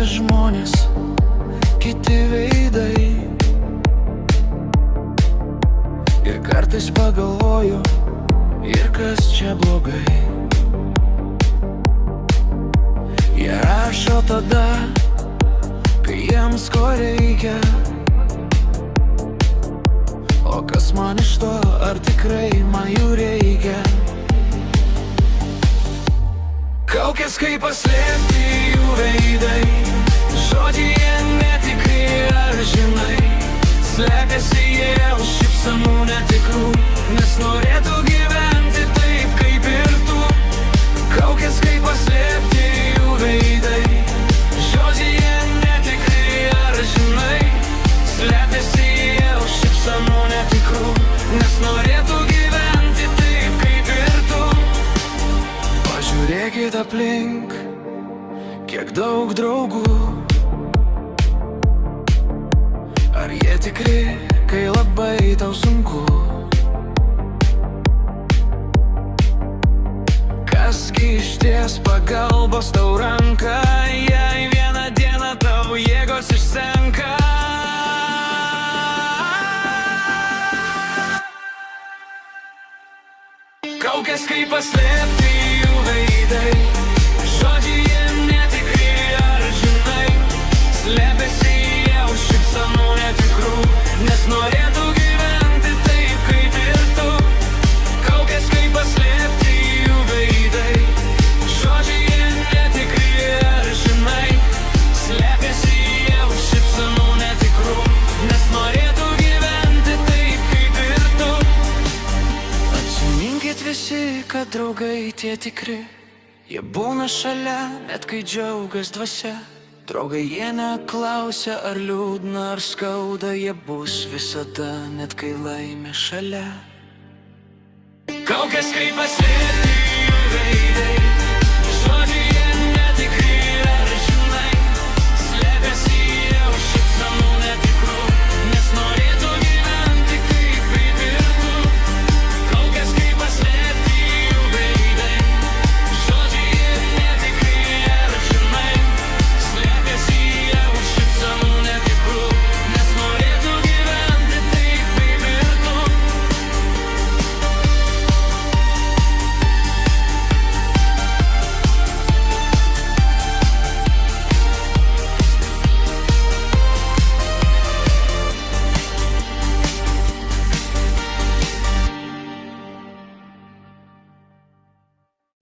žmonės, kiti veidai. Ir kartais pagalvoju, ir kas čia blogai. Jie rašo tada, kai jiems ko reikia. O kas man iš to, ar tikrai man jų reikia? Kaukės kaip paslėpti jų veidai, žodžiai jie netikri, ar žinai. Slepiasi jie už šypsenų netikrų, nes norėtų gyventi taip kaip ir tu. Kaukės kaip paslėpti jų veidai, žodžiai jie netikri, ar žinai. Slepiasi jie už šypsenų netikrų, nes norėtų gyventi taip kaip ir tu. Pažiūrėkit aplink, kiek daug draugų. Ar jie tikri, kai labai tau sunku? Kasgi išties pagalbos tau ranką, jei vieną dieną tau jėgos išsenka? Kaukės kaip paslėpti jų veidai, žodžiai jie netikri, ar žinai. Slepiasi jie už šypsenų netikrų, nes norėtų gyventi taip kaip ir tu. Kaukės kaip paslėpti jų veidai, žodžiai jie netikri, ar žinai. Slepiasi jie už šypsenų netikrų, nes norėtų gyventi taip kaip ir tu. Atsiminkit visi, kad draugai tie tikri, jie būna šalia, net kai džiaugas dvasia. Draugai jie neklausia, ar liūdna, ar skauda, jie bus visada, net kai laimė šalia. Kaukės kaip paslėpti jų veidai,